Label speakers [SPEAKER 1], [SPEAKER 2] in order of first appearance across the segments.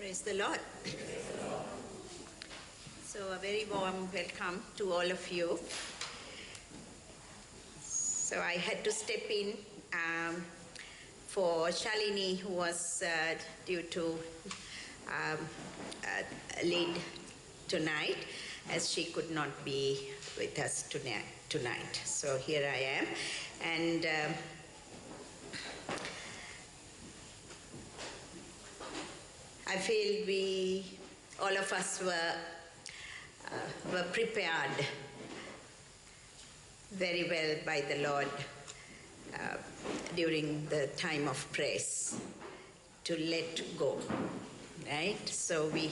[SPEAKER 1] Praise the Lord. So a very warm welcome to all of you. So I had to step in for Shalini, who was due to lead tonight, as she could not be with us tonight. So here I am, and I feel all of us were prepared very well by the Lord during the time of praise to let go, right? So we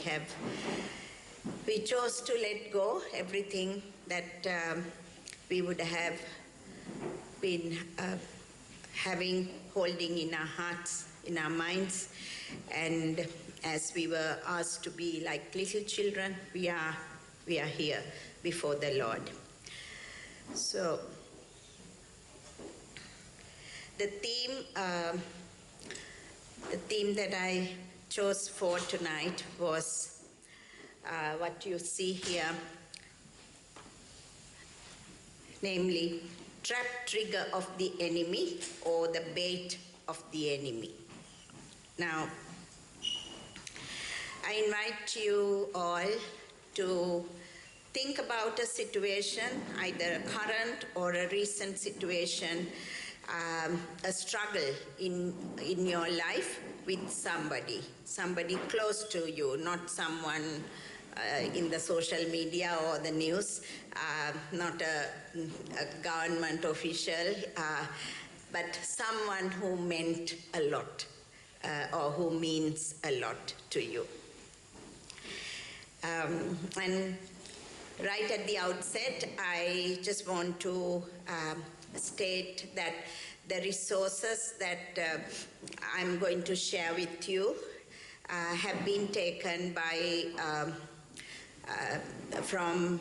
[SPEAKER 1] chose to let go everything that we would have been holding in our hearts, in our minds, and as we were asked to be like little children, we are here before the Lord. So the theme that I chose for tonight was what you see here, namely trap trigger of the enemy or the bait of the enemy. Now, I invite you all to think about a situation, either a current or a recent situation, a struggle in your life with somebody close to you, not someone in the social media or the news, not a government official, but someone who meant a lot or who means a lot to you. And right at the outset, I just want to state that the resources that I'm going to share with you have been taken from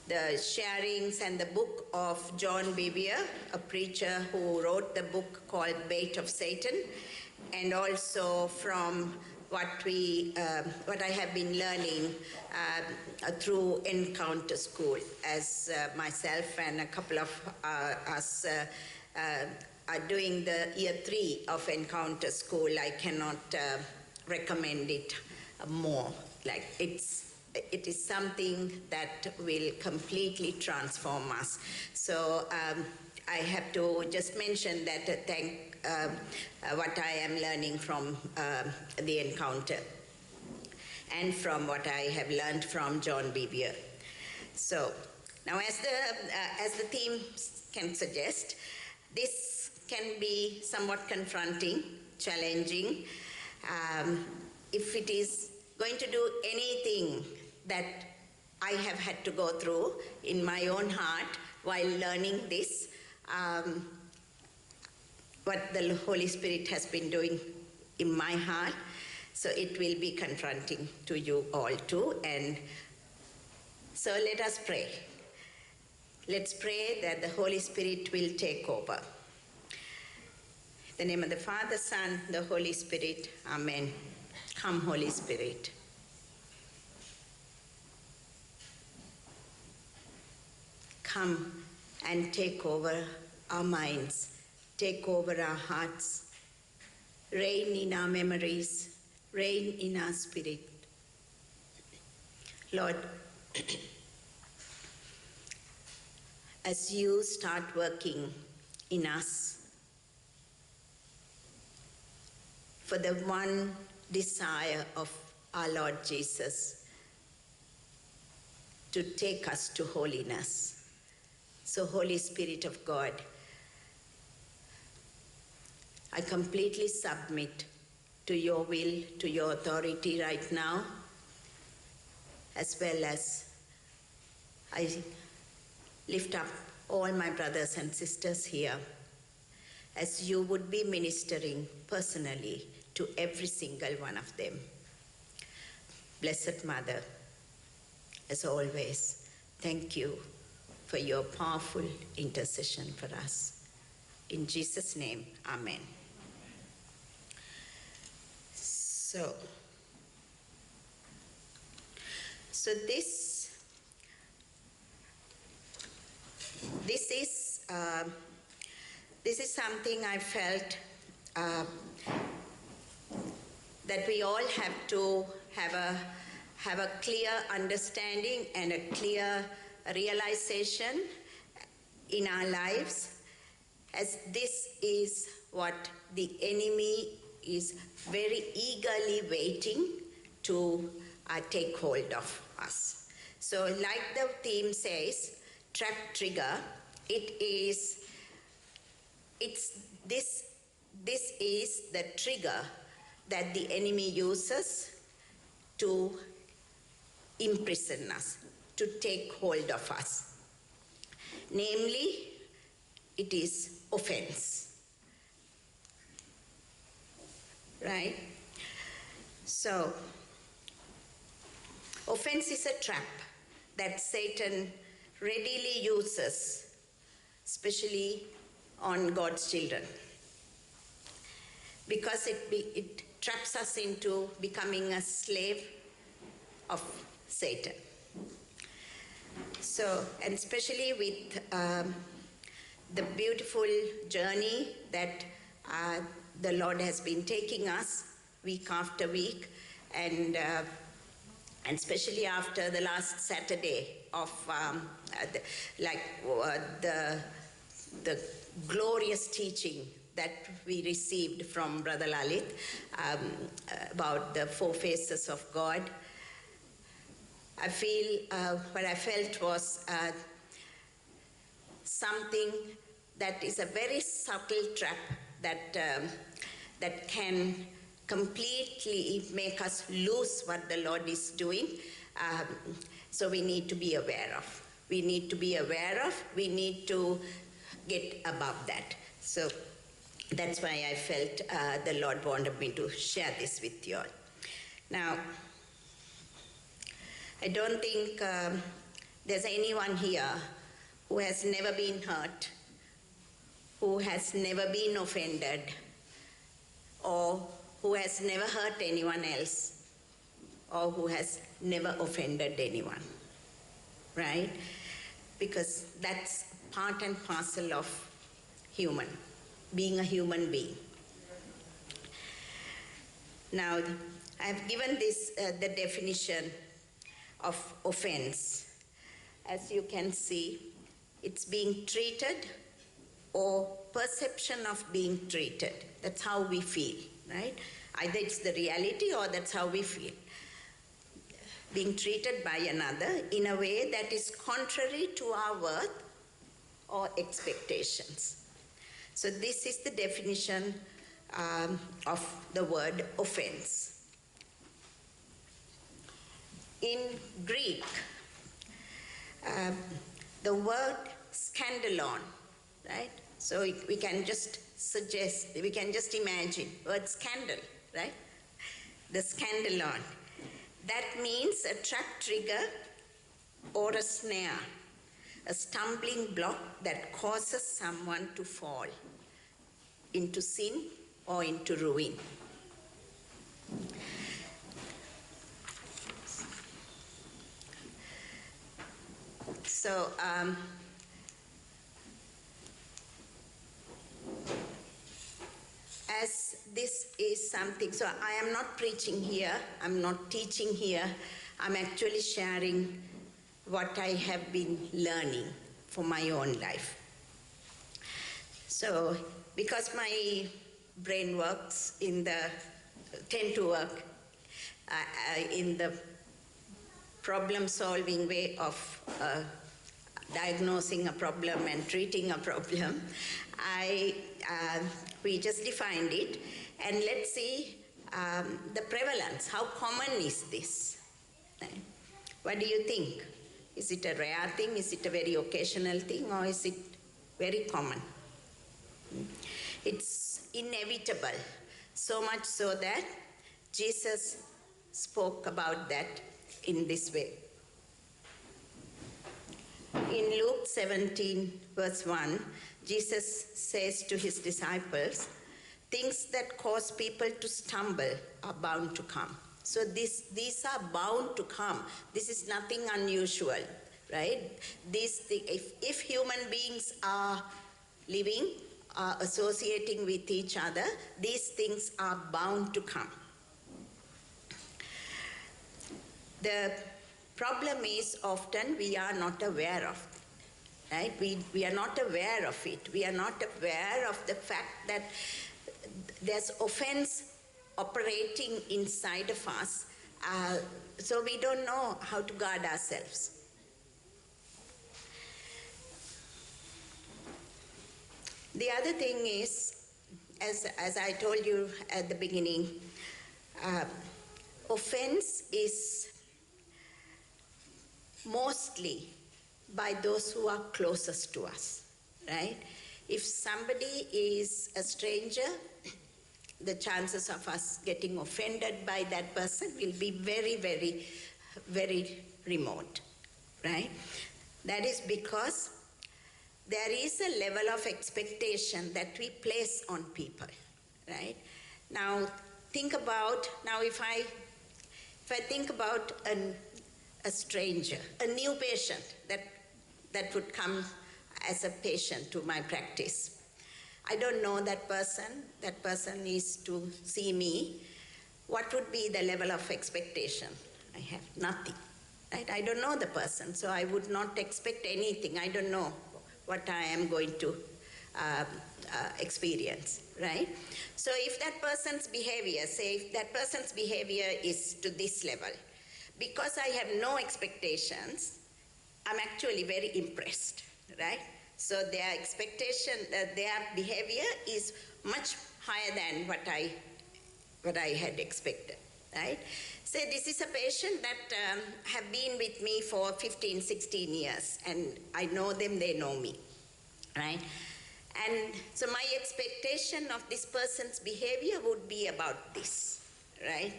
[SPEAKER 1] the sharings and the book of John Bevere, a preacher who wrote the book called Bait of Satan, and also from what I have been learning through Encounter School, as myself and a couple of us are doing the year 3 of Encounter School. I cannot recommend it more. Like it is something that will completely transform us. So I have to just mention that what I am learning from the Encounter and from what I have learned from John Bevere. So now, as the theme can suggest, this can be somewhat confronting, challenging. If it is going to do anything that I have had to go through in my own heart while learning this, what the Holy Spirit has been doing in my heart, so it will be confronting to you all too. And so let us pray. Let's pray that the Holy Spirit will take over. In the name of the Father, Son, the Holy Spirit. Amen. Come, Holy Spirit. Come and take over our minds, take over our hearts, reign in our memories, reign in our spirit. Lord, as you start working in us for the one desire of our Lord Jesus, to take us to holiness. So, Holy Spirit of God, I completely submit to your will, to your authority right now, as well as I lift up all my brothers and sisters here, as you would be ministering personally to every single one of them. Blessed Mother, as always, thank you for your powerful intercession for us. In Jesus' name, amen. So, So this is something I felt that we all have to have a clear understanding and a clear realization in our lives, as this is what the enemy is very eagerly waiting to take hold of us. So like the theme says, trap trigger, this is the trigger that the enemy uses to imprison us, to take hold of us. Namely, it is offense. Right? So, offense is a trap that Satan readily uses, especially on God's children, because it traps us into becoming a slave of Satan. So, and especially with the beautiful journey that the Lord has been taking us week after week, and especially after the last Saturday of the glorious teaching that we received from Brother Lalit about the 4 faces of God. I feel what I felt was something that is a very subtle trap that can completely make us lose what the Lord is doing. So we need to be aware of. We need to be aware of. We need to get above that. So that's why I felt the Lord wanted me to share this with you all. Now, I don't think there's anyone here who has never been hurt, who has never been offended, or who has never hurt anyone else, or who has never offended anyone, right? Because that's part and parcel of being a human being. Now, I've given this the definition of offense. As you can see, it's being treated or perception of being treated. That's how we feel, right? Either it's the reality or that's how we feel. Being treated by another in a way that is contrary to our worth or expectations. So this is the definition of the word offense. In Greek, the word scandalon, right? So we can just imagine word scandal, right? The scandalon. That means a trap trigger or a snare, a stumbling block that causes someone to fall into sin or into ruin. So, as this is something, so I am not preaching here, I'm not teaching here, I'm actually sharing what I have been learning for my own life. So, because my brain works tend to work in the problem-solving way of diagnosing a problem and treating a problem, we just defined it, and let's see the prevalence. How common is this? What do you think? Is it a rare thing? Is it a very occasional thing? Or is it very common? It's inevitable, so much so that Jesus spoke about that in this way. In Luke 17, verse 1, Jesus says to his disciples, things that cause people to stumble are bound to come. So these are bound to come. This is nothing unusual, right? If human beings are living, are associating with each other, these things are bound to come. The problem is often we are not aware of it, right? We are not aware of it. We are not aware of the fact that there's offense operating inside of us, so we don't know how to guard ourselves. The other thing is, as I told you at the beginning, offense is mostly by those who are closest to us, right? If somebody is a stranger, the chances of us getting offended by that person will be very, very, very remote, right? That is because there is a level of expectation that we place on people, right? Now, think about, if I think about a stranger, a new patient that would come as a patient to my practice. I don't know that person is to see me. What would be the level of expectation? I have nothing, right? I don't know the person, so I would not expect anything. I don't know what I am going to experience, right? So if that person's behavior, is to this level, because I have no expectations, I'm actually very impressed, right? So their expectation, their behavior is much higher than what I had expected, right? Say this is a patient that have been with me for 15, 16 years, and I know them, they know me, right? And so my expectation of this person's behavior would be about this, right?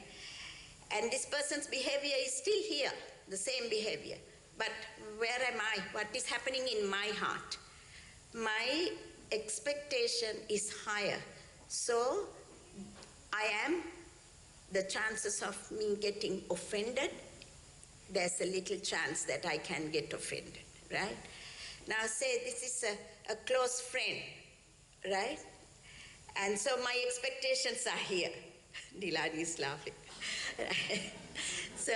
[SPEAKER 1] And this person's behavior is still here, the same behavior. But where am I? What is happening in my heart? My expectation is higher. So the chances of me getting offended, there's a little chance that I can get offended, right? Now say this is a close friend, right? And so my expectations are here. Dilani is laughing. So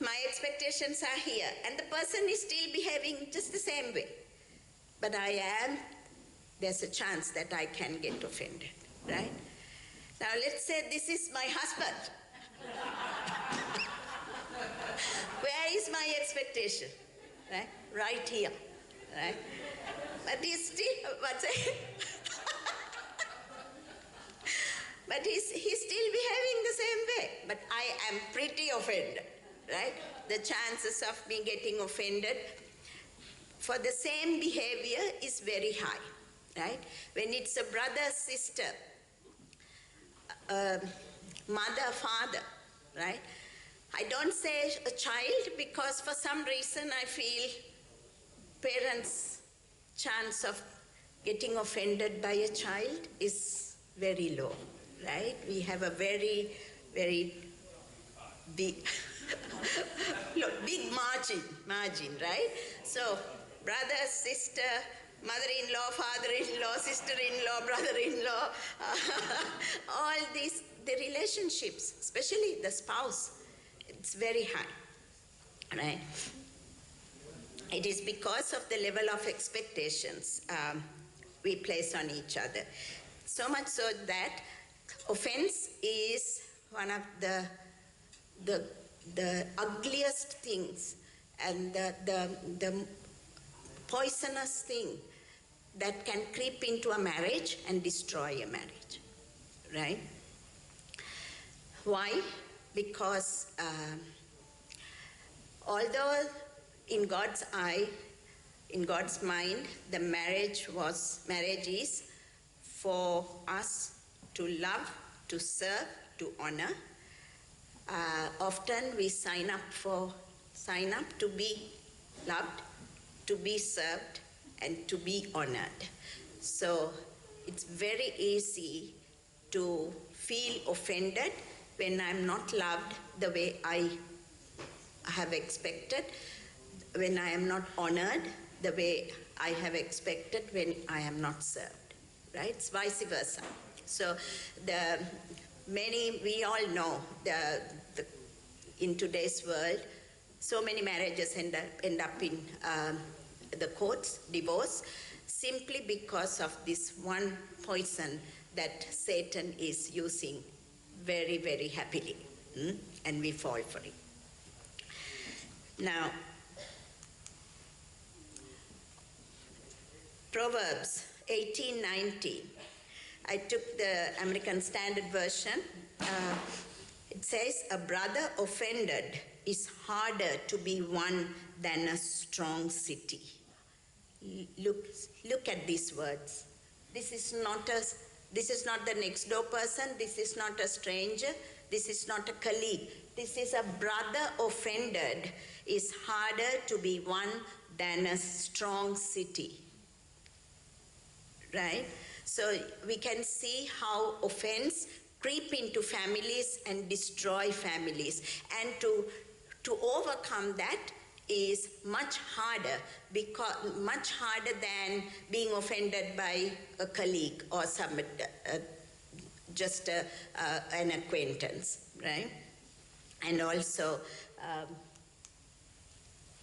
[SPEAKER 1] my expectations are here, and the person is still behaving just the same way. But there's a chance that I can get offended, right? Now let's say this is my husband. Where is my expectation? Right? Right here, right? But he's still, but he's still behaving the same way. But I am pretty offended, right? The chances of me getting offended for the same behavior is very high, right? When it's a brother, sister, mother, father, right? I don't say a child because for some reason I feel parents' chance of getting offended by a child is very low, right? We have a very, very big, big margin, right? So brother, sister, mother-in-law, father-in-law, sister-in-law, brother-in-law, all these, the relationships, especially the spouse, it's very high, right? It is because of the level of expectations we place on each other. So much so that offense is one of the ugliest things and the poisonous thing that can creep into a marriage and destroy a marriage, right? Why? Because although in God's eye, in God's mind, the marriage is for us to love, to serve, to honor. Often we sign up to be loved, to be served, and to be honored. So it's very easy to feel offended when I'm not loved the way I have expected, when I am not honored the way I have expected, when I am not served, right? It's vice versa. So we all know in today's world, so many marriages end up in the courts, divorce, simply because of this one poison that Satan is using very, very happily, and we fall for it. Now, Proverbs 18:19. I took the American Standard Version. It says, a brother offended is harder to be won than a strong city. Look at these words. This is not the next door person. This is not a stranger. This is not a colleague. This is a brother offended is harder to be won than a strong city. Right? So we can see how offense creep into families and destroy families. And to overcome that is much harder than being offended by a colleague or just an acquaintance, right? And also,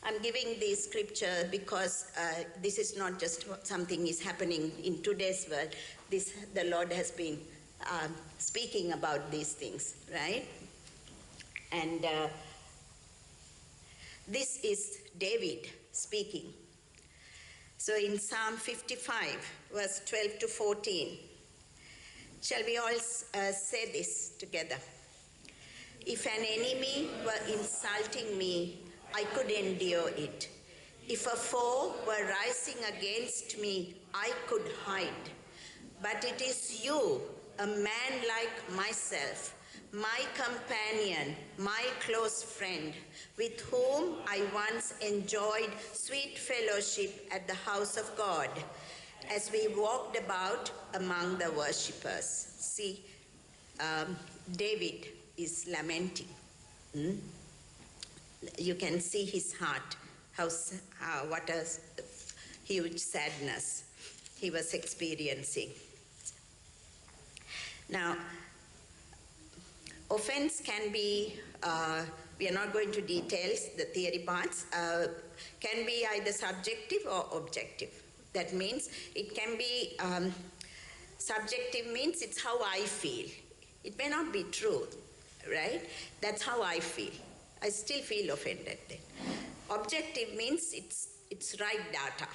[SPEAKER 1] I'm giving this scripture because this is not just something is happening in today's world. The Lord has been speaking about these things, right? And this is David speaking. So in Psalm 55, verse 12 to 14, shall we all say this together? If an enemy were insulting me, I could endure it. If a foe were rising against me, I could hide. But it is you, a man like myself, my companion, my close friend, with whom I once enjoyed sweet fellowship at the house of God, as we walked about among the worshippers. See, David is lamenting. You can see his heart, what a huge sadness he was experiencing. Now, offense can be, we are not going to details, the theory parts, can be either subjective or objective. That means it can be, subjective means it's how I feel. It may not be true, right? That's how I feel. I still feel offended then. Objective means it's right data,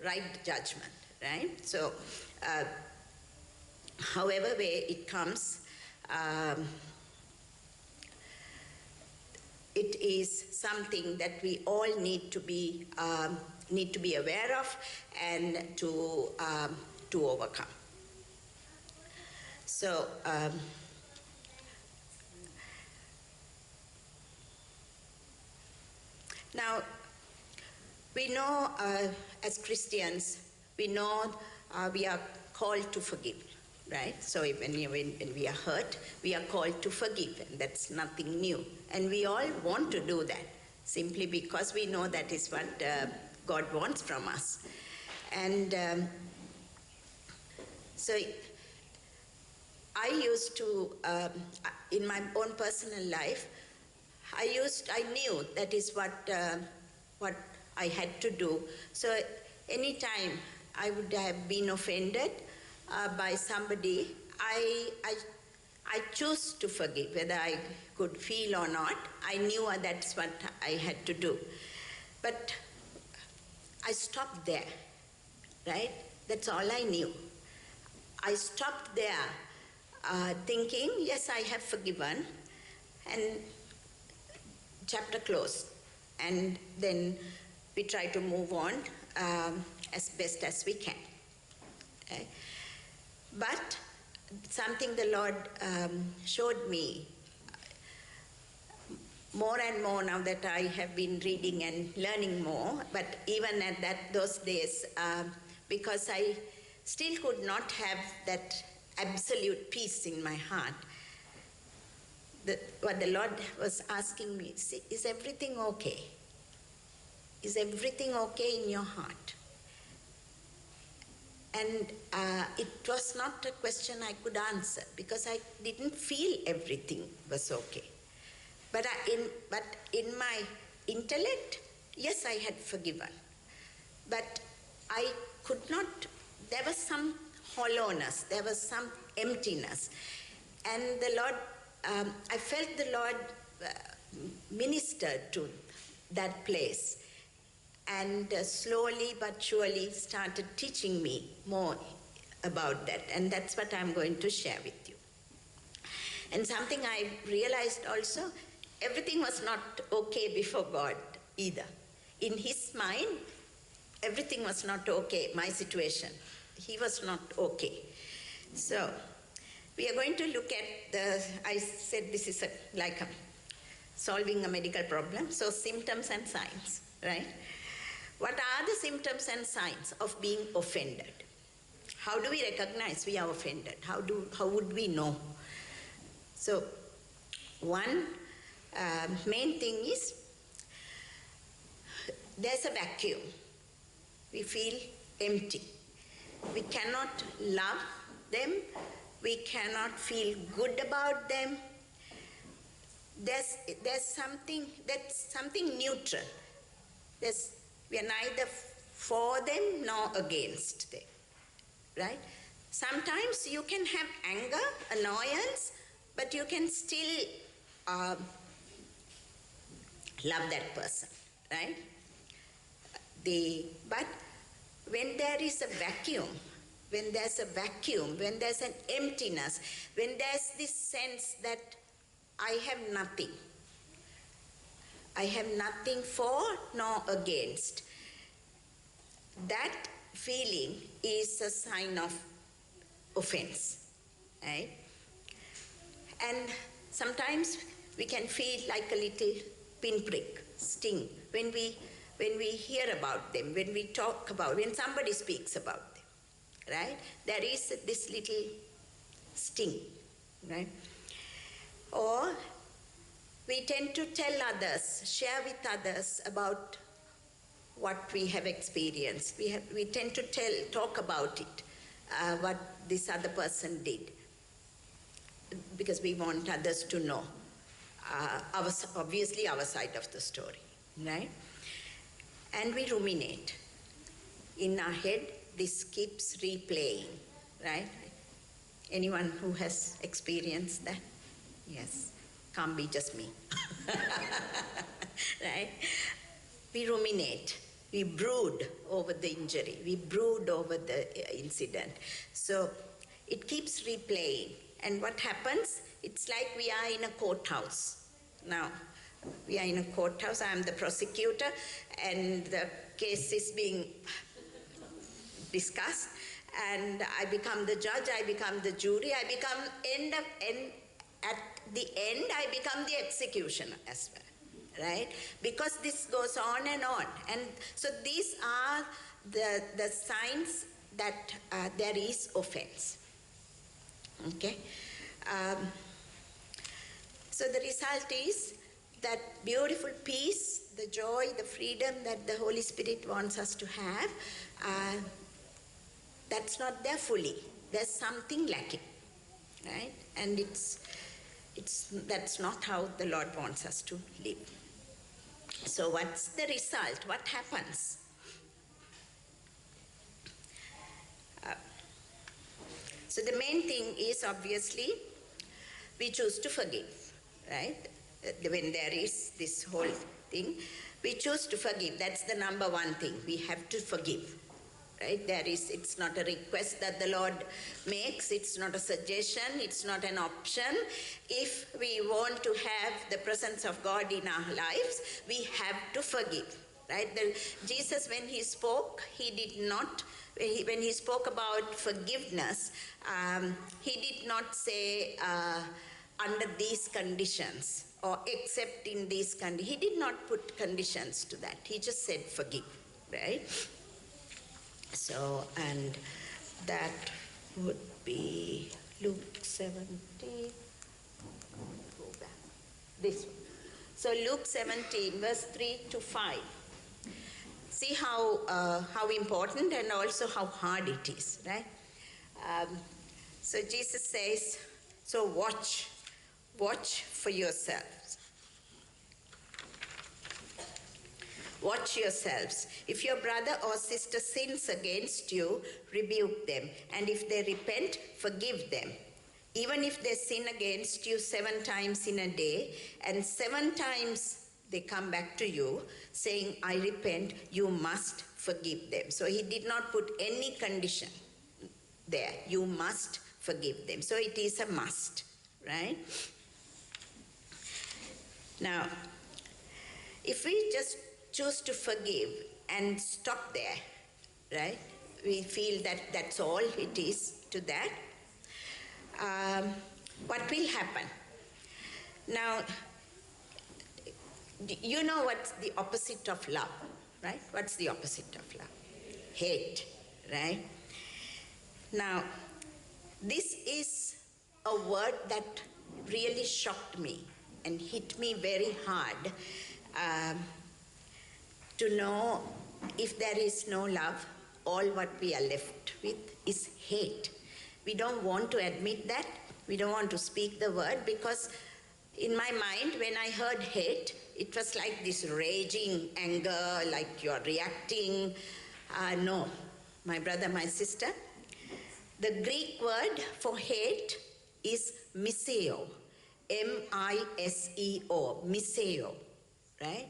[SPEAKER 1] right judgment, right? So, however way it comes, it is something that we all need to be aware of and to overcome. So. Now, we know as Christians, we know we are called to forgive, right? So when we are hurt, we are called to forgive, and that's nothing new. And we all want to do that, simply because we know that is what God wants from us. And so I used to, in my own personal life, I knew that is what I had to do. So anytime I would have been offended by somebody, I chose to forgive, whether I could feel or not. I knew that's what I had to do. But I stopped there, right? That's all I knew. I stopped there thinking, yes, I have forgiven, and chapter closed. And then we try to move on as best as we can. Okay? But something the Lord showed me more and more now that I have been reading and learning more, but even at those days, because I still could not have that absolute peace in my heart, what the Lord was asking me, see, is everything okay? Is everything okay in your heart? And it was not a question I could answer because I didn't feel everything was okay. But in my intellect, yes, I had forgiven. But I could not, there was some hollowness, there was some emptiness. And the Lord, I felt the Lord ministered to that place. And slowly but surely started teaching me more about that. And that's what I'm going to share with you. And something I realized also, everything was not okay before God either. In his mind, everything was not okay, my situation. He was not okay. So we are going to look at I said this is like solving a medical problem. So symptoms and signs, right? What are the symptoms and signs of being offended? How do we recognize we are offended? How would we know? So one main thing is there's a vacuum. We feel empty. We cannot love them. We cannot feel good about them. There's something neutral. We are neither for them nor against them, right? Sometimes you can have anger, annoyance, but you can still love that person, right? But when there is a vacuum, when there's an emptiness, when there's this sense that I have nothing for nor against, that feeling is a sign of offense, right? And sometimes we can feel like a little pinprick, sting, when we hear about them, when somebody speaks about them, right? There is this little sting, right? Or we tend to tell others, share with others about what we have experienced. We tend to talk about it, what this other person did, because we want others to know obviously our side of the story, right? And we ruminate. In our head, this keeps replaying, right? Anyone who has experienced that? Yes, can't be just me, right? We ruminate. We brood over the injury. We brood over the incident. So it keeps replaying. And what happens? It's like we are in a courthouse. Now, we are in a courthouse. I am the prosecutor, and the case is being discussed. And I become the judge. I become the jury. At the end, I become the executioner as well. Right? Because this goes on and on. And so these are the signs that there is offense. Okay? So the result is that beautiful peace, the joy, the freedom that the Holy Spirit wants us to have, that's not there fully. There's something lacking. Right? And that's not how the Lord wants us to live. So what's the result? What happens? So the main thing is obviously we choose to forgive, right? When there is this whole thing, we choose to forgive. That's the number one thing. We have to forgive, right? It's not a request that the Lord makes. It's not a suggestion. It's not an option. If we want to have the presence of God in our lives, we have to forgive, right? Jesus, when he spoke, when he spoke about forgiveness, he did not say under these conditions or except in these conditions. He did not put conditions to that. He just said forgive, right? So, and that would be Luke 17. Go back. this one. So Luke 17, verse 3 to 5. See how important and also how hard it is, right? So Jesus says, so watch for yourselves. Watch yourselves. If your brother or sister sins against you, rebuke them. And if they repent, forgive them. Even if they sin against you 7 times in a day, and 7 times they come back to you saying, I repent, you must forgive them. So he did not put any condition there. You must forgive them. So it is a must, right? Now, if we just choose to forgive and stop there, right? We feel that that's all it is to that. What will happen? Now, you know what's the opposite of love, right? What's the opposite of love? Hate, right? Now, this is a word that really shocked me and hit me very hard, to know if there is no love, all what we are left with is hate. We don't want to admit that. We don't want to speak the word, because in my mind, when I heard hate, it was like this raging anger, like you're reacting. No, my brother, my sister, the Greek word for hate is miseo, M-I-S-E-O, miseo, right?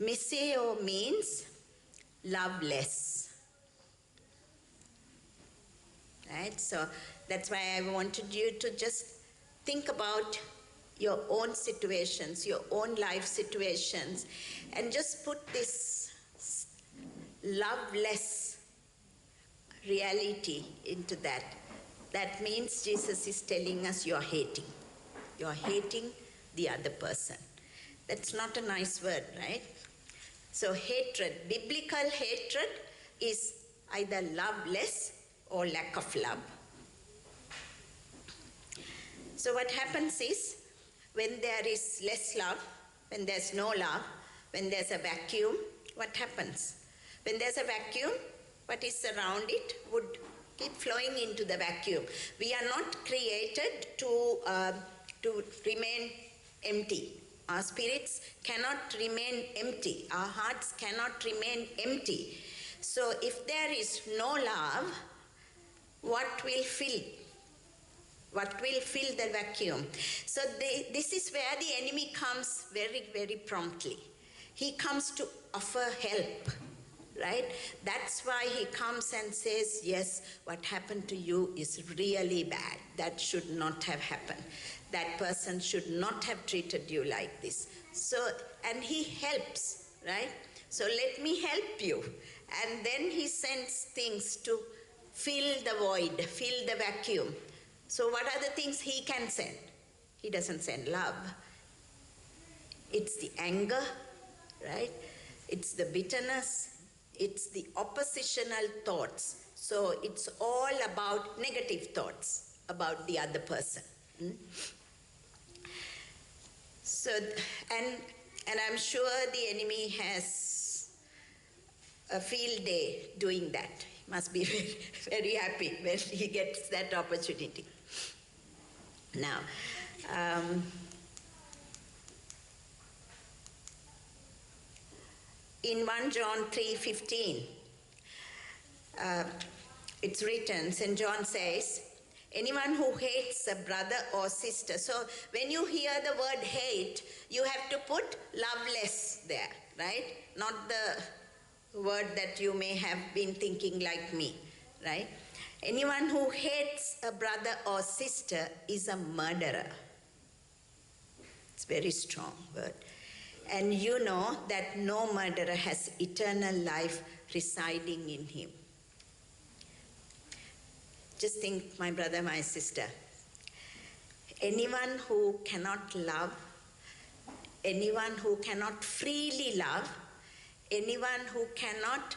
[SPEAKER 1] Miseo means loveless, right? So that's why I wanted you to just think about your own situations, your own life situations, and just put this loveless reality into that. That means Jesus is telling us you're hating. You're hating the other person. That's not a nice word, right? So hatred, biblical hatred, is either loveless or lack of love. So what happens is, when there is less love, when there's no love, when there's a vacuum, what happens? When there's a vacuum, what is around it would keep flowing into the vacuum. We are not created to remain empty. Our spirits cannot remain empty. Our hearts cannot remain empty. So if there is no love, what will fill? What will fill the vacuum? So this is where the enemy comes very, very promptly. He comes to offer help, right? That's why he comes and says, yes, what happened to you is really bad. That should not have happened. That person should not have treated you like this. So, and he helps, right? So let me help you. And then he sends things to fill the void, fill the vacuum. So what are the things he can send? He doesn't send love. It's the anger, right? It's the bitterness. It's the oppositional thoughts. So it's all about negative thoughts about the other person. So, and I'm sure the enemy has a field day doing that. He must be very, very happy when he gets that opportunity. Now, in 1 John 3:15, it's written, St. John says, anyone who hates a brother or sister. So when you hear the word hate, you have to put loveless there, right? Not the word that you may have been thinking like me, right? Anyone who hates a brother or sister is a murderer. It's a very strong word. And you know that no murderer has eternal life residing in him. Just think, my brother, my sister, anyone who cannot love, anyone who cannot freely love, anyone who cannot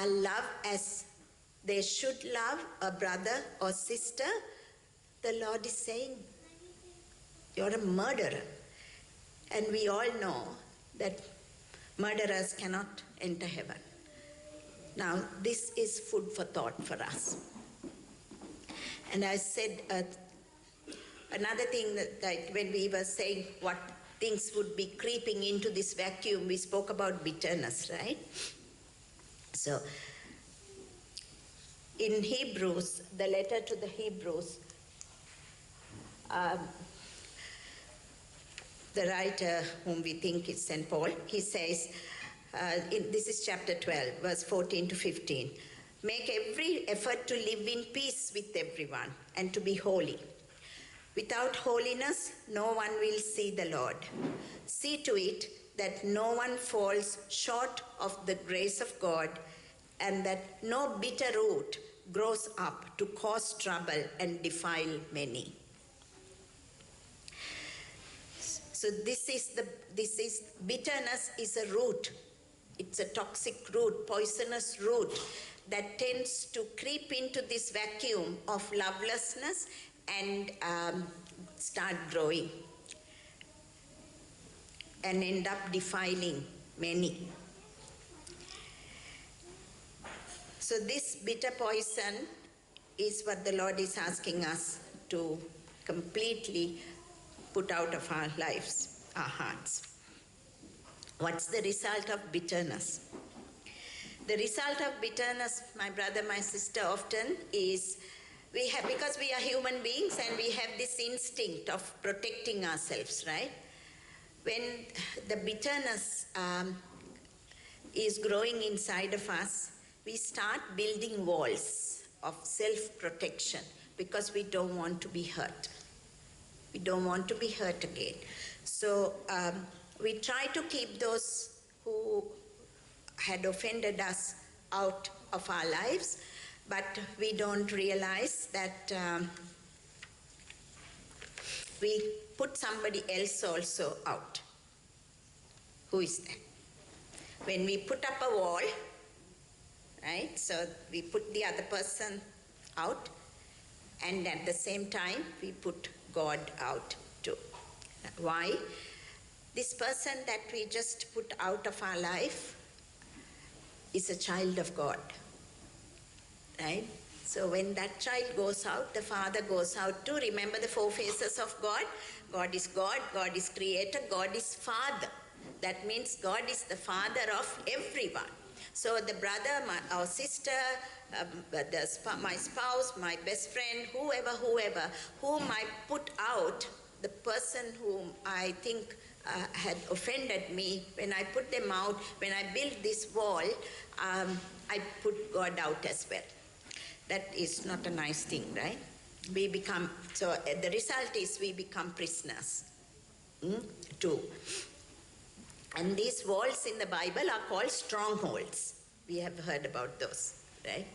[SPEAKER 1] love as they should love a brother or sister, the Lord is saying, you're a murderer. And we all know that murderers cannot enter heaven. Now, this is food for thought for us. And I said another thing that when we were saying what things would be creeping into this vacuum, we spoke about bitterness, right? So, in Hebrews, the letter to the Hebrews, the writer whom we think is St. Paul, he says, this is chapter 12, verse 14 to 15, make every effort to live in peace with everyone and to be holy. Without holiness, no one will see the Lord. See to it that no one falls short of the grace of God and that no bitter root grows up to cause trouble and defile many. So bitterness is a root. It's a toxic root, poisonous root that tends to creep into this vacuum of lovelessness and start growing and end up defiling many. So this bitter poison is what the Lord is asking us to completely put out of our lives, our hearts. What's the result of bitterness? The result of bitterness, my brother, my sister, often is because we are human beings and we have this instinct of protecting ourselves, right? When the bitterness is growing inside of us, we start building walls of self-protection because we don't want to be hurt. We don't want to be hurt again. So we try to keep those who had offended us out of our lives, but we don't realize that we put somebody else also out. Who is that? When we put up a wall, right, so we put the other person out, and at the same time we put God out too. Why? This person that we just put out of our life is a child of God, right? So when that child goes out, the father goes out too. Remember the four faces of God? God is creator, God is father. That means God is the father of everyone. So the brother, our sister, my spouse, my best friend, whoever, whom I put out, the person whom I think had offended me, when I put them out, when I built this wall, I put God out as well. That is not a nice thing, right? So the result is we become prisoners too. And these walls in the Bible are called strongholds. We have heard about those, right?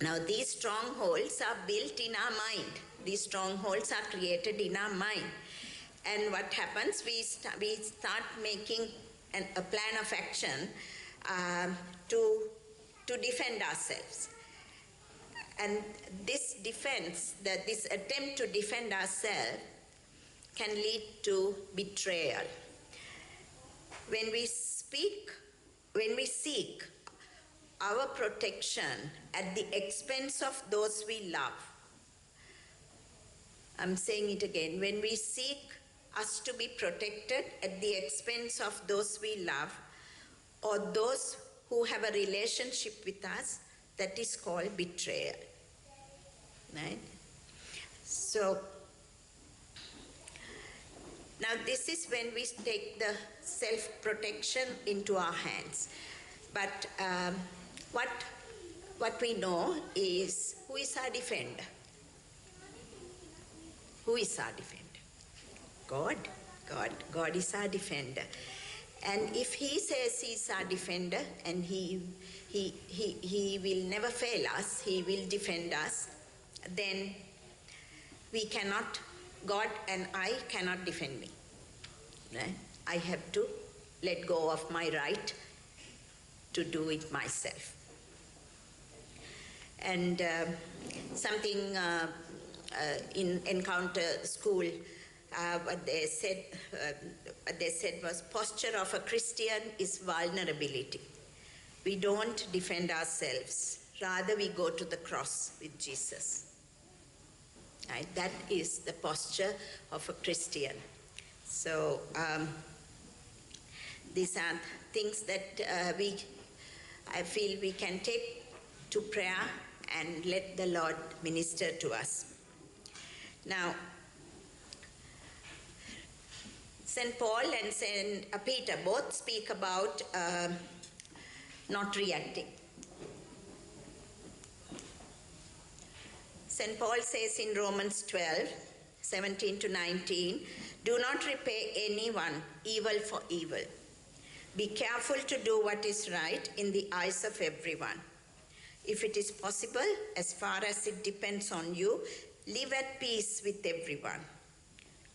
[SPEAKER 1] Now these strongholds are built in our mind. These strongholds are created in our mind. And what happens, we start making a plan of action to defend ourselves. And this defense, this attempt to defend ourselves can lead to betrayal. When we seek our protection at the expense of those we love, I'm saying it again, when we seek us to be protected at the expense of those we love or those who have a relationship with us, that is called betrayal, right? So, now this is when we take the self-protection into our hands. But what we know is, who is our defender? Who is our defender? God. God is our defender. And if he says he's our defender and he will never fail us, he will defend us, then we cannot, God and I cannot defend me. Right? I have to let go of my right to do it myself. And something in Encounter School, what they said was posture of a Christian is vulnerability. We don't defend ourselves. Rather, we go to the cross with Jesus. Right? That is the posture of a Christian. So these are things that I feel we can take to prayer and let the Lord minister to us. Now, St. Paul and St. Peter both speak about not reacting. St. Paul says in Romans 12, 17 to 19, do not repay anyone evil for evil. Be careful to do what is right in the eyes of everyone. If it is possible, as far as it depends on you, live at peace with everyone.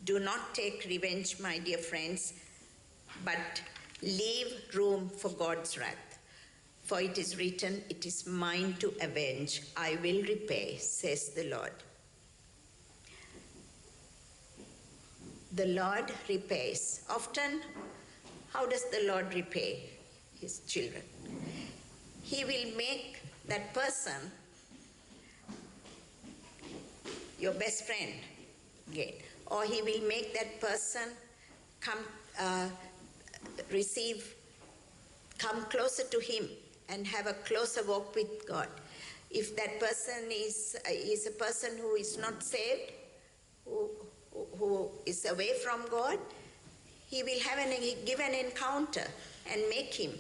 [SPEAKER 1] Do not take revenge, my dear friends, but leave room for God's wrath. For it is written, it is mine to avenge, I will repay, says the Lord. The Lord repays. Often, how does the Lord repay his children? He will make that person your best friend again. Or he will make that person come closer to him and have a closer walk with God. If that person is a person who is not saved, who is away from God, he will give an encounter and make him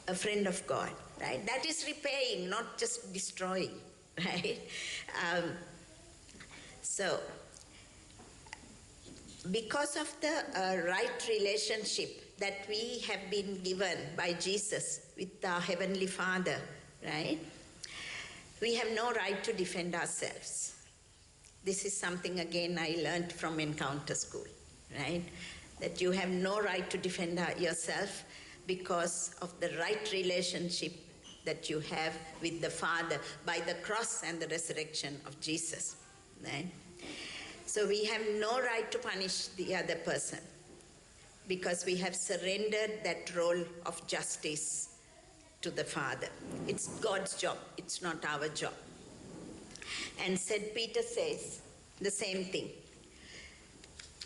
[SPEAKER 1] a friend of God, right? That is repaying, not just destroying, right? So, because of the right relationship that we have been given by Jesus with our Heavenly Father, right? We have no right to defend ourselves. This is something, again, I learned from Encounter School, right? That you have no right to defend yourself because of the right relationship that you have with the Father by the cross and the resurrection of Jesus, right? So we have no right to punish the other person because we have surrendered that role of justice to the Father. It's God's job, it's not our job. And St. Peter says the same thing.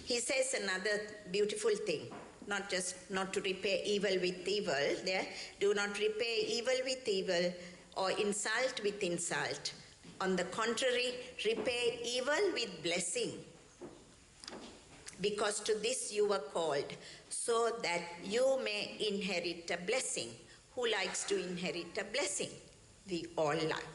[SPEAKER 1] He says another beautiful thing, not to repay evil with evil. There, do not repay evil with evil or insult with insult. On the contrary, repay evil with blessing. Because to this you were called, so that you may inherit a blessing. Who likes to inherit a blessing? We all like.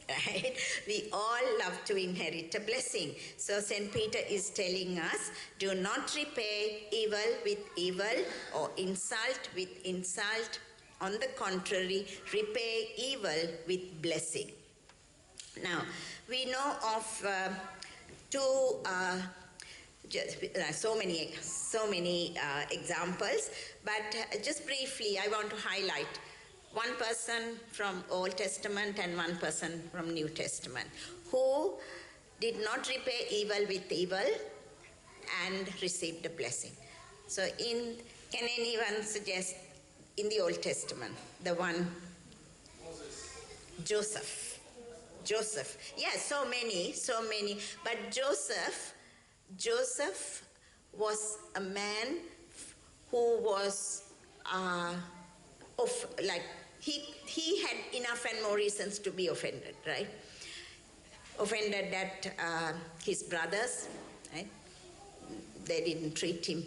[SPEAKER 1] Right? We all love to inherit a blessing. So St. Peter is telling us, do not repay evil with evil or insult with insult. On the contrary, repay evil with blessing. Now, we know of so many examples, but just briefly, I want to highlight one person from Old Testament and one person from New Testament who did not repay evil with evil and received a blessing. So can anyone suggest in the Old Testament, the one? Moses. Joseph. Yes, so many. But Joseph was a man who was he had enough and more reasons to be offended, right? Offended that his brothers, right? They didn't treat him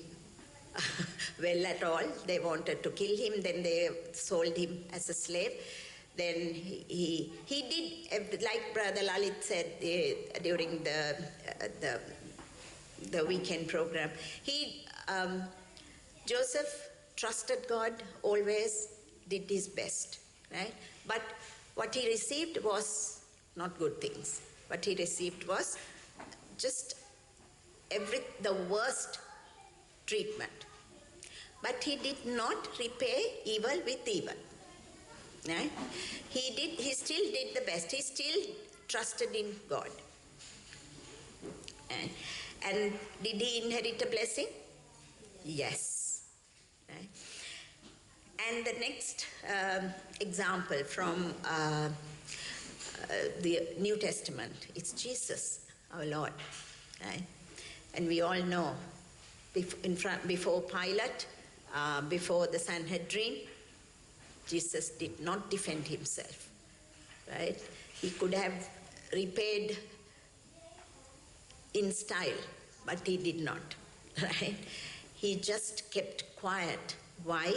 [SPEAKER 1] well at all. They wanted to kill him. Then they sold him as a slave. Then he did, like Brother Lalit said during the weekend program. Joseph trusted God always, did his best, right? But what he received was not good things. What he received was just the worst treatment. But he did not repay evil with evil. Right? He still did the best. He still trusted in God. And did he inherit a blessing? Yes. Right? And the next example from the New Testament is Jesus, our Lord. Right? And we all know, before Pilate, before the Sanhedrin, Jesus did not defend himself. Right? He could have repaid in style, but he did not. Right? He just kept quiet. Why?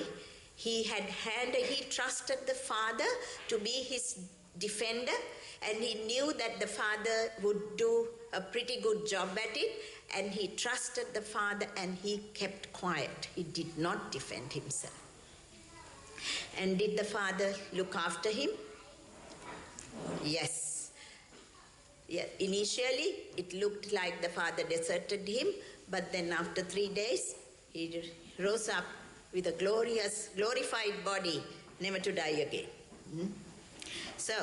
[SPEAKER 1] He trusted the Father to be his defender, and he knew that the Father would do a pretty good job at it, and he trusted the Father and he kept quiet. He did not defend himself. And did the Father look after him? Yes. Yeah, initially, it looked like the Father deserted him, but then after 3 days, he rose up with a glorified body, never to die again. So,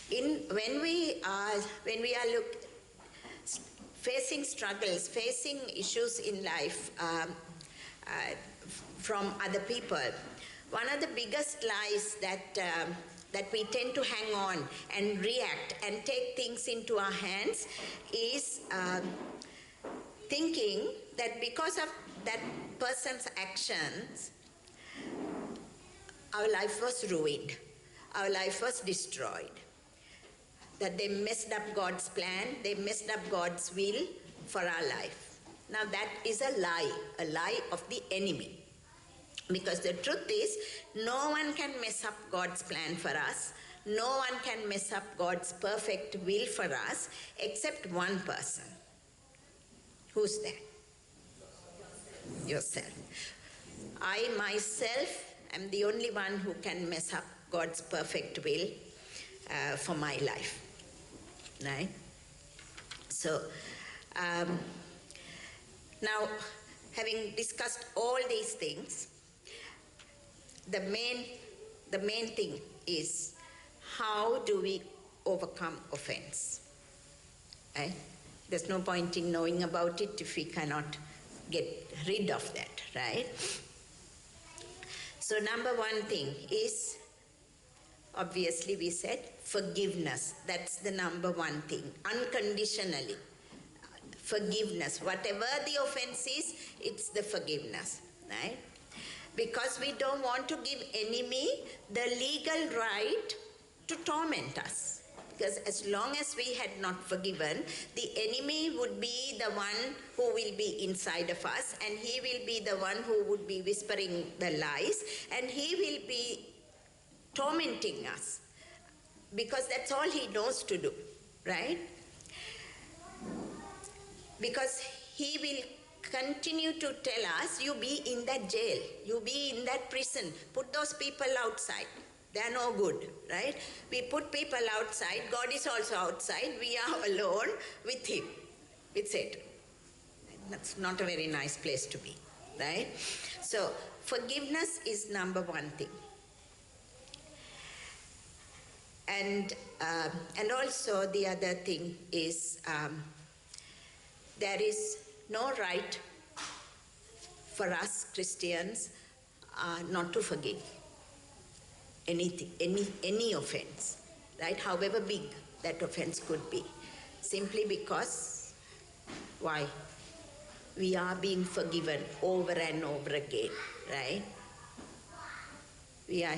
[SPEAKER 1] when we are facing struggles, facing issues in life from other people, one of the biggest lies that we tend to hang on and react and take things into our hands is thinking that because of that person's actions, our life was ruined, our life was destroyed, that they messed up God's plan, they messed up God's will for our life. Now that is a lie of the enemy. Because the truth is, no one can mess up God's plan for us. No one can mess up God's perfect will for us except one person. Who's that? Yourself. I myself am the only one who can mess up God's perfect will for my life. Right? So, now, having discussed all these things, the main thing is, how do we overcome offense? Right? There's no point in knowing about it if we cannot get rid of that, right? So number one thing is, obviously we said, forgiveness. That's the number one thing, unconditionally. Forgiveness. Whatever the offense is, it's the forgiveness, right? Because we don't want to give enemy the legal right to torment us. Because as long as we had not forgiven, the enemy would be the one who will be inside of us, and he will be the one who would be whispering the lies, and he will be tormenting us. Because that's all he knows to do, right? Because he will continue to tell us, you be in that jail, you be in that prison, put those people outside. They are no good, right? We put people outside, God is also outside, we are alone with him, with Satan. That's not a very nice place to be, right? So, forgiveness is number one thing. And also the other thing is, there is no right for us Christians not to forgive anything, any offense, right? However big that offense could be, simply because, why? We are being forgiven over and over again, right? We are,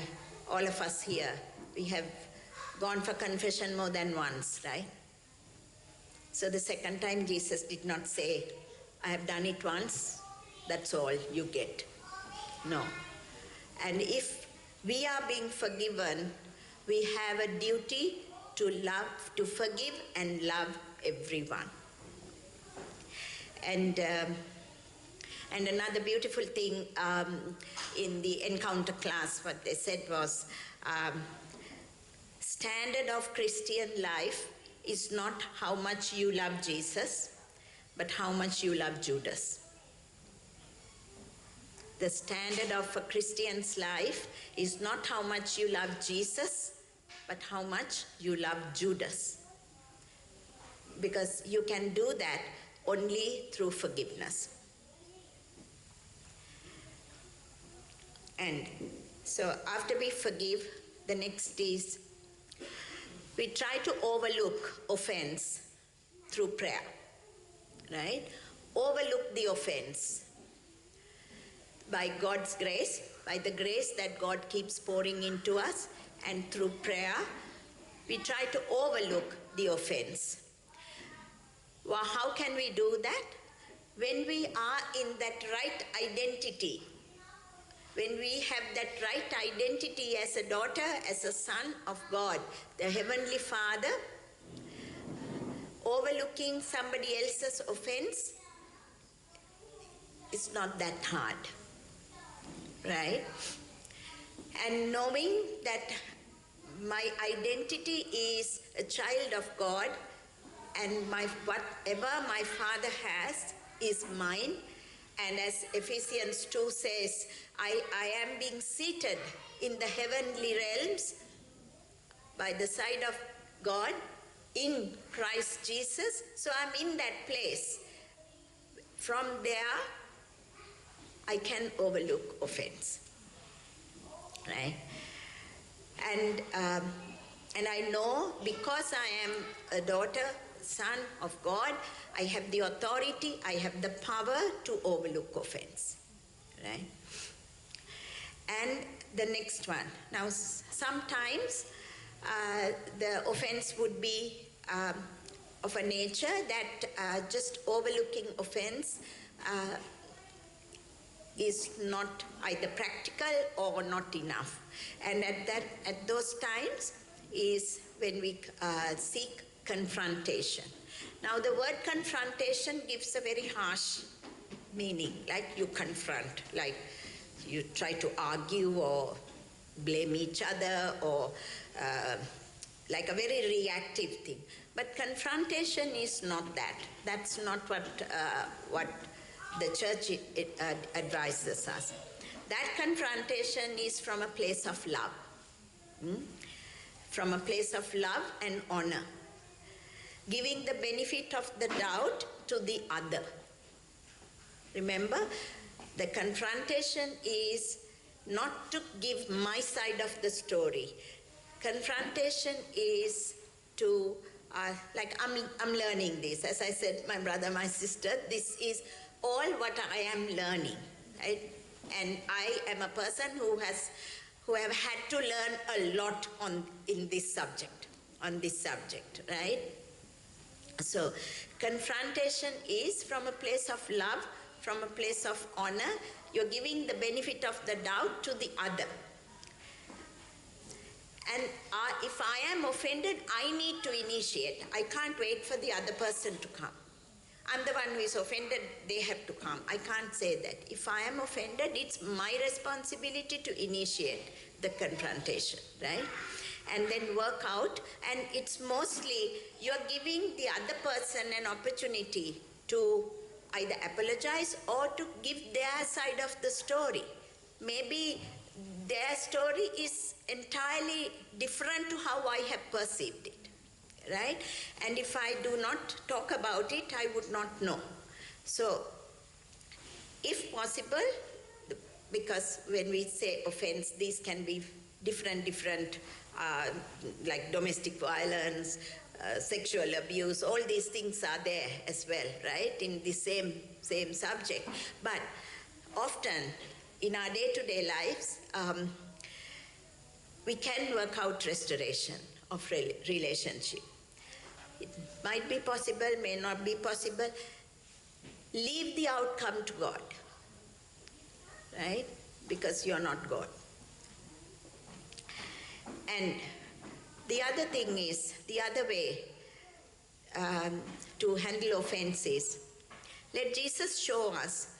[SPEAKER 1] all of us here, we have gone for confession more than once, right? So the second time Jesus did not say, I have done it once, that's all you get. No. And if we are being forgiven, we have a duty to love, to forgive and love everyone. And another beautiful thing in the encounter class, what they said was, standard of Christian life is not how much you love Jesus, but how much you love Judas. The standard of a Christian's life is not how much you love Jesus, but how much you love Judas. because you can do that only through forgiveness. And so after we forgive, the next is we try to overlook offense through prayer, right? Overlook the offense by God's grace, by the grace that God keeps pouring into us, and through prayer, we try to overlook the offense. Well, how can we do that? When we are in that right identity, when we have that right identity as a daughter, as a son of God, the Heavenly Father, overlooking somebody else's offense is not that hard, right? And knowing that my identity is a child of God, and whatever my Father has is mine. And as Ephesians 2 says, I am being seated in the heavenly realms by the side of God in Christ Jesus. So I'm in that place. From there, I can overlook offense, right? And I know because I am a daughter, son of God, I have the authority, I have the power to overlook offense, right? And the next one. Now, sometimes the offense would be of a nature that just overlooking offense is not either practical or not enough. And at those times is when we seek confrontation. Now the word confrontation gives a very harsh meaning, like you confront, like you try to argue or blame each other, or like a very reactive thing. But confrontation is not that. That's not what the church advises us. That confrontation is from a place of love. From a place of love and honor. Giving the benefit of the doubt to the other. Remember, the confrontation is not to give my side of the story. Confrontation is to, like I'm learning this. As I said, my brother, my sister, this is all what I am learning, right? And I am a person who have had to learn a lot on this subject, right? So confrontation is from a place of love, from a place of honor. You're giving the benefit of the doubt to the other. And if I am offended, I need to initiate. I can't wait for the other person to come. I'm the one who is offended, they have to come. I can't say that. If I am offended, it's my responsibility to initiate the confrontation, right? And then work out. And it's mostly you're giving the other person an opportunity to either apologize or to give their side of the story. Maybe their story is entirely different to how I have perceived it. Right? And if I do not talk about it, I would not know. So, if possible, because when we say offense, these can be different, like domestic violence, sexual abuse, all these things are there as well, right? In the same subject. But often, in our day-to-day lives, we can work out restoration of relationship. It might be possible, may not be possible. Leave the outcome to God, right? Because you're not God. And the other thing is, the other way to handle offenses, let Jesus show us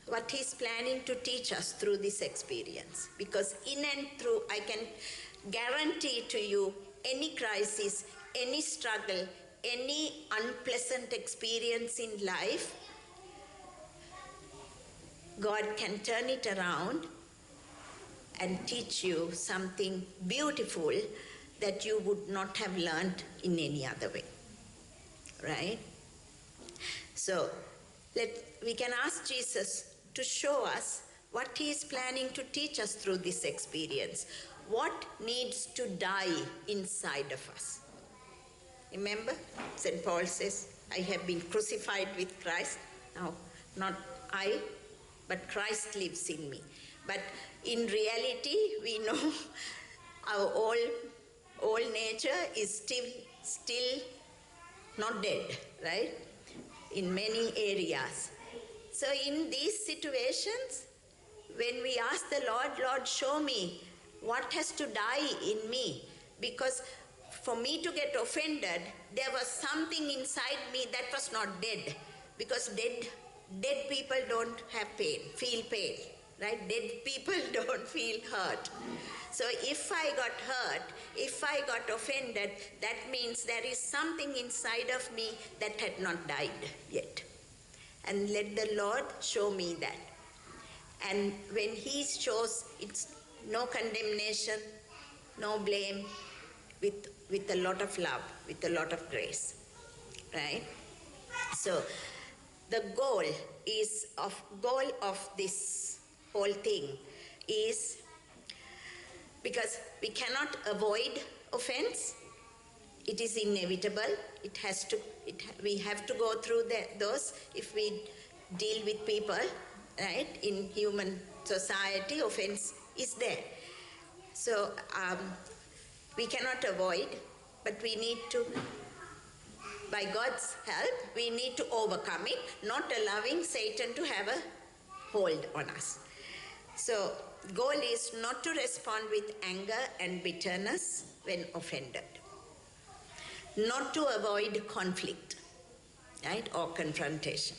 [SPEAKER 1] what he's planning to teach us through this experience. Because in and through, I can guarantee to you, any crisis, any struggle, any unpleasant experience in life, God can turn it around and teach you something beautiful that you would not have learned in any other way. right? So we can ask Jesus to show us what he is planning to teach us through this experience. What needs to die inside of us? Remember, St. Paul says, I have been crucified with Christ. Now, not I, but Christ lives in me. But in reality, we know our old nature is still not dead, right? In many areas. So in these situations, when we ask the Lord, Lord, show me what has to die in me, because for me to get offended, there was something inside me that was not dead, because dead people don't have pain, feel pain, right? Dead people don't feel hurt. So if I got hurt, if I got offended, that means there is something inside of me that had not died yet. And let the Lord show me that. And when he shows, it's no condemnation, no blame, with a lot of love, with a lot of grace, right? So the goal of this whole thing is, because we cannot avoid offense, it is inevitable. We have to go through those if we deal with people, right? In human society, offense is there. So we cannot avoid, but we need to, by God's help, we need to overcome it, not allowing Satan to have a hold on us. So goal is not to respond with anger and bitterness when offended, not to avoid conflict, right, or confrontation,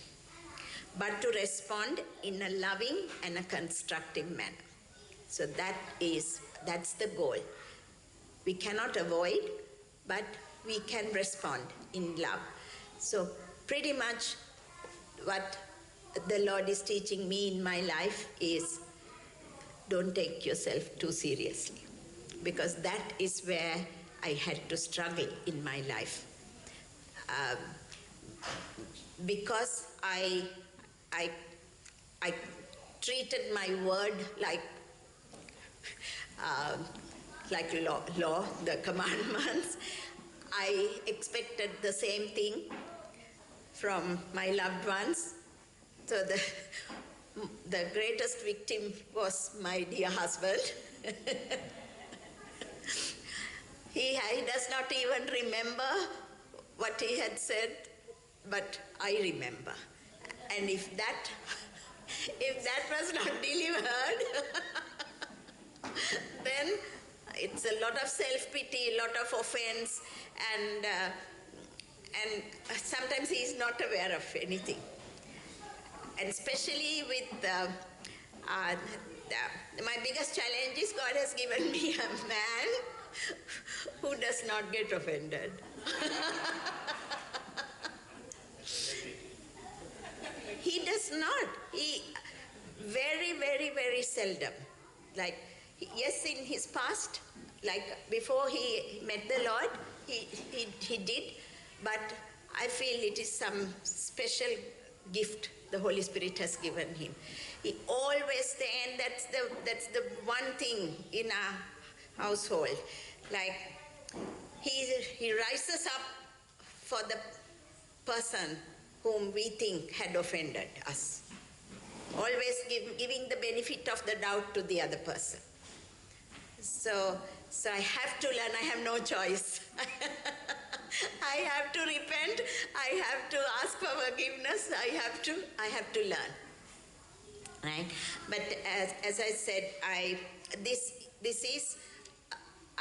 [SPEAKER 1] but to respond in a loving and a constructive manner. So that's the goal. We cannot avoid, but we can respond in love. So pretty much what the Lord is teaching me in my life is, don't take yourself too seriously, because that is where I had to struggle in my life. Because I treated my word like law, the commandments. I expected the same thing from my loved ones. So the greatest victim was my dear husband. He does not even remember what he had said, but I remember. And if that was not delivered, then it's a lot of self-pity, a lot of offense, and sometimes he's not aware of anything. And especially with my biggest challenge is, God has given me a man who does not get offended. He does not. He very, very, very seldom. Like, yes, in his past, like before he met the Lord, he did, but I feel it is some special gift the Holy Spirit has given him. He always stands. That's the one thing in our household. Like, he rises up for the person whom we think had offended us. Always giving the benefit of the doubt to the other person. So I have to learn. I have no choice. I have to repent. I have to ask for forgiveness. I have to learn. Right? But as I said, I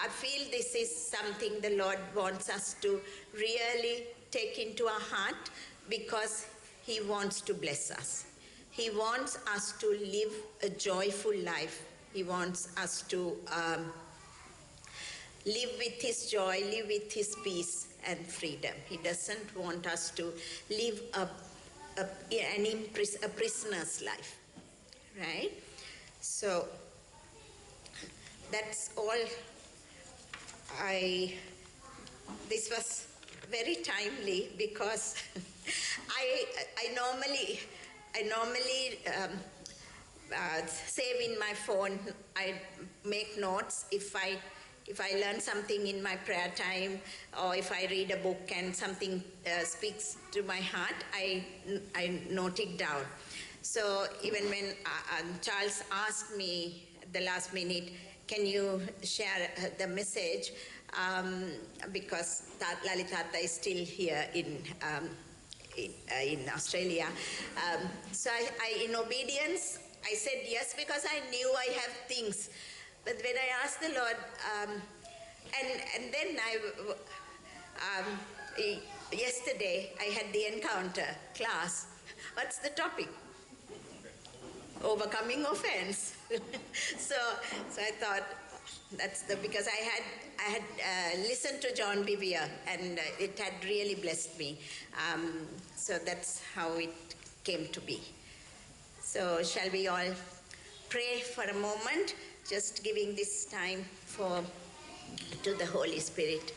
[SPEAKER 1] feel this is something the Lord wants us to really take into our heart, because he wants to bless us. He wants us to live a joyful life. He wants us to live with his joy, live with his peace and freedom. He doesn't want us to live a prisoner's life, right? So that's all. This was very timely because I normally save in my phone. I make notes if I learn something in my prayer time, or if I read a book and something speaks to my heart, I note it down. So even when Charles asked me at the last minute, can you share the message, because Lalitata is still here in Australia. So I, in obedience, I said yes, because I knew I have things. But when I asked the Lord, and then yesterday I had the encounter class. What's the topic? Overcoming offense. so I thought that's because I had listened to John Bevere, and it had really blessed me. So that's how it came to be. So shall we all pray for a moment, just giving this time to the Holy Spirit.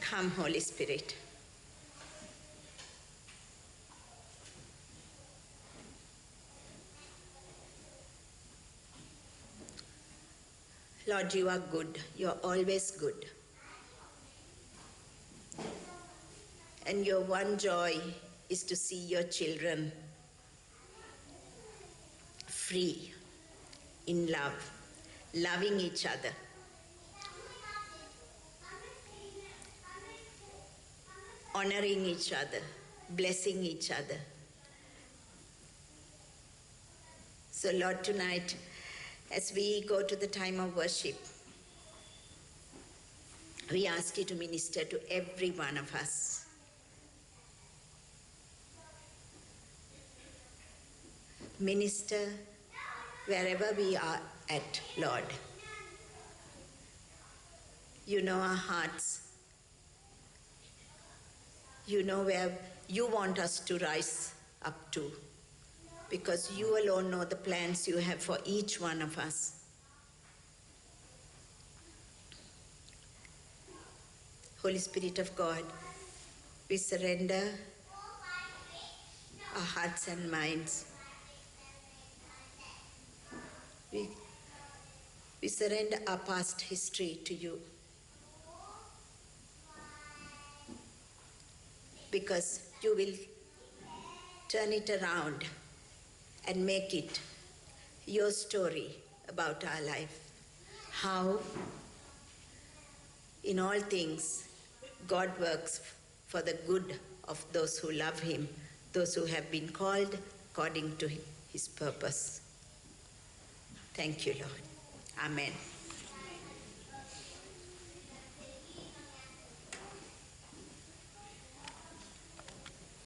[SPEAKER 1] Come, Holy Spirit. Lord, you are good. You are always good. And your one joy is to see your children free, in love, loving each other. Honoring each other, blessing each other. So Lord, tonight, as we go to the time of worship, we ask you to minister to every one of us. Minister wherever we are at, Lord. You know our hearts. You know where you want us to rise up to, because you alone know the plans you have for each one of us. Holy Spirit of God, we surrender our hearts and minds. We surrender our past history to you, because you will turn it around and make it your story about our life. How, in all things, God works for the good of those who love him, those who have been called according to his purpose. Thank you, Lord. Amen.